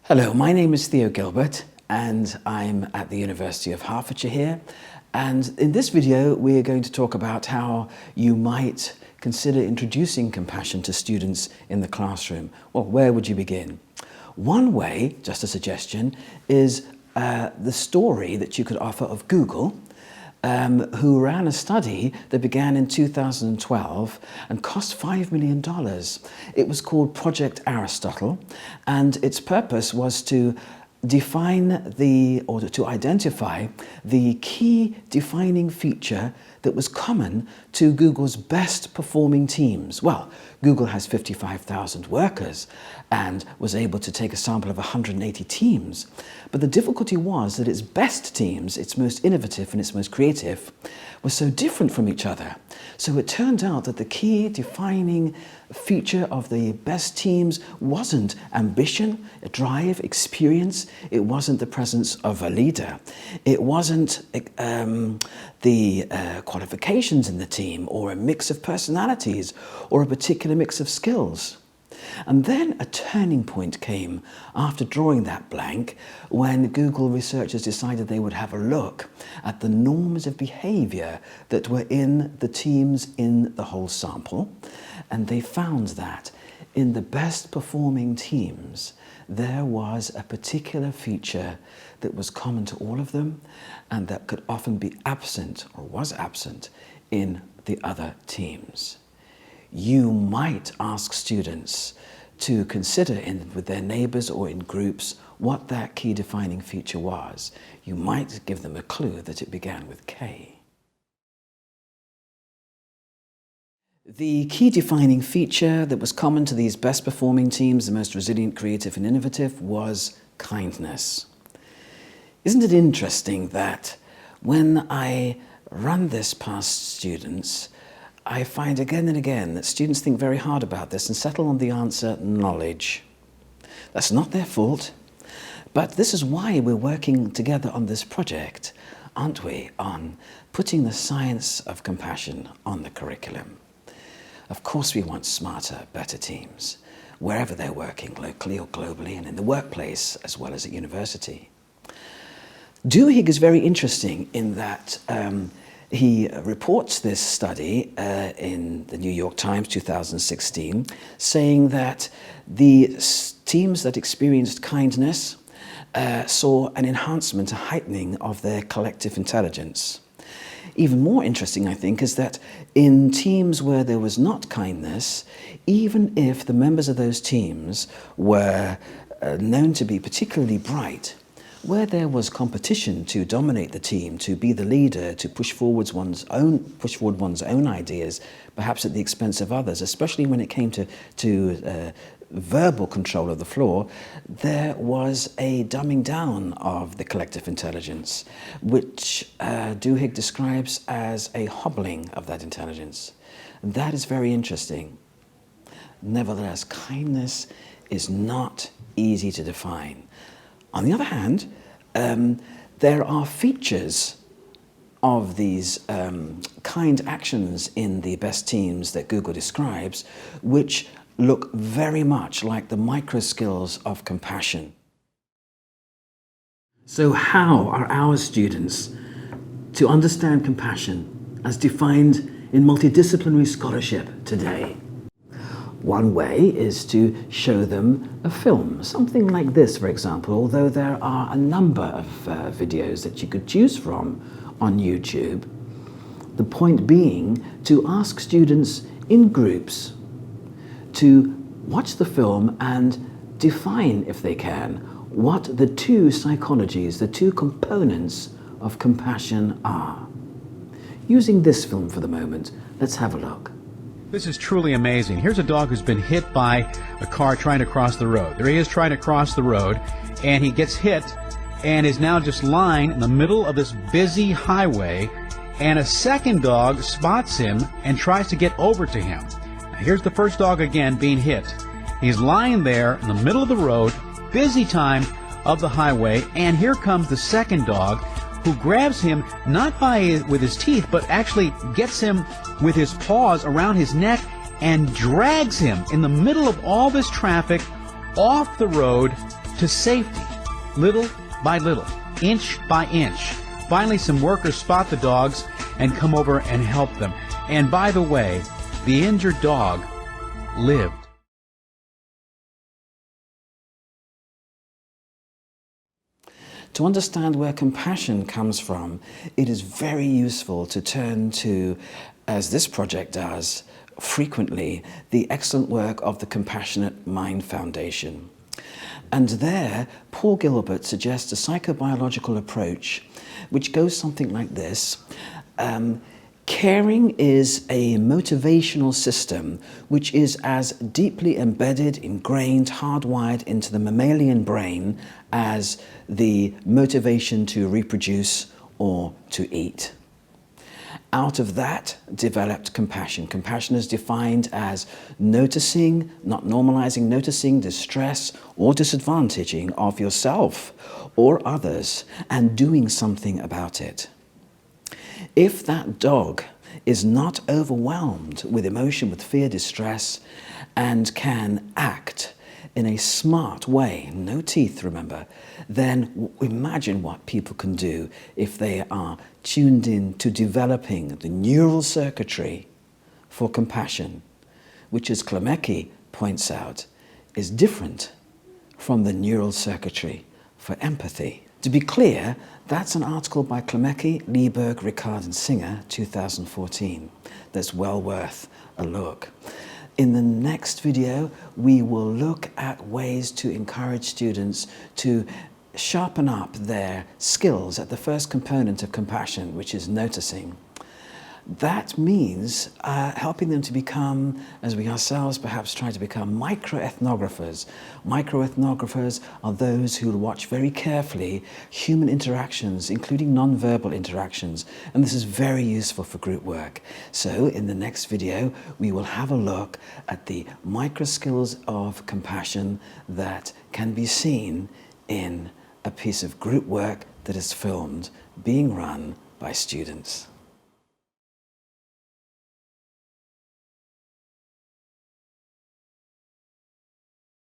Hello, my name is Theo Gilbert and I'm at the University of Hertfordshire here, and in this video we're going to talk about how you might consider introducing compassion to students in the classroom. Well, where would you begin? One way, just a suggestion, is the story that you could offer of Google, who ran a study that began in 2012 and cost $5 million. It was called Project Aristotle, and its purpose was to define to identify the key defining feature that was common to Google's best performing teams. Well, Google has 55,000 workers and was able to take a sample of 180 teams. But the difficulty was that its best teams, its most innovative and its most creative, were so different from each other. So it turned out that the key defining feature of the best teams wasn't ambition, drive, experience. It wasn't the presence of a leader. It wasn't the qualifications in the team, or a mix of personalities, or a particular mix of skills. And then a turning point came after drawing that blank, when Google researchers decided they would have a look at the norms of behavior that were in the teams in the whole sample. And they found that in the best performing teams, there was a particular feature that was common to all of them and that could often be absent, or was absent, in the other teams. You might ask students to consider with their neighbours or in groups what that key defining feature was. You might give them a clue that it began with K. The key defining feature that was common to these best performing teams, the most resilient, creative and innovative, was kindness. Isn't it interesting that when I run this past students, I find again and again that students think very hard about this and settle on the answer knowledge. That's not their fault, but this is why we're working together on this project, aren't we, on putting the science of compassion on the curriculum. Of course we want smarter, better teams, wherever they're working, locally or globally, and in the workplace as well as at university. Duhigg is very interesting in that he reports this study in the New York Times 2016, saying that the teams that experienced kindness saw an enhancement, a heightening of their collective intelligence. Even more interesting, I think, is that in teams where there was not kindness, even if the members of those teams were known to be particularly bright, where there was competition to dominate the team, to be the leader, to push forward one's own ideas, perhaps at the expense of others, especially when it came to verbal control of the floor, there was a dumbing down of the collective intelligence, which Duhigg describes as a hobbling of that intelligence. And that is very interesting. Nevertheless, kindness is not easy to define. On the other hand, there are features of these kind actions in the best teams that Google describes, which look very much like the micro skills of compassion. So how are our students to understand compassion as defined in multidisciplinary scholarship today? One way is to show them a film, something like this, for example, although there are a number of videos that you could choose from on YouTube. The point being to ask students in groups to watch the film and define, if they can, what the two psychologies, the two components of compassion are. Using this film for the moment, let's have a look. This is truly amazing. Here's a dog who's been hit by a car trying to cross the road. There he is trying to cross the road, and he gets hit and is now just lying in the middle of this busy highway, and a second dog spots him and tries to get over to him. Now, here's the first dog again being hit. He's lying there in the middle of the road, busy time of the highway, and here comes the second dog, who grabs him not with his teeth, but actually gets him with his paws around his neck and drags him in the middle of all this traffic off the road to safety, little by little, inch by inch. Finally, some workers spot the dogs and come over and help them. And by the way, the injured dog lived. To understand where compassion comes from, it is very useful to turn to, as this project does frequently, the excellent work of the Compassionate Mind Foundation. And there, Paul Gilbert suggests a psychobiological approach which goes something like this. Caring is a motivational system which is as deeply embedded, ingrained, hardwired into the mammalian brain as the motivation to reproduce or to eat. Out of that developed compassion. Compassion is defined as noticing, not normalizing, noticing distress or disadvantaging of yourself or others and doing something about it. If that dog is not overwhelmed with emotion, with fear, distress, and can act in a smart way, no teeth, remember, then imagine what people can do if they are tuned in to developing the neural circuitry for compassion, which, as Klemecki points out, is different from the neural circuitry for empathy. To be clear, that's an article by Klemecki, Lieberg, Ricard and Singer, 2014. That's well worth a look. In the next video, we will look at ways to encourage students to sharpen up their skills at the first component of compassion, which is noticing. That means helping them to become, as we ourselves perhaps try to become, microethnographers. Microethnographers are those who will watch very carefully human interactions, including non-verbal interactions, and this is very useful for group work. So in the next video, we will have a look at the micro skills of compassion that can be seen in a piece of group work that is filmed, being run by students.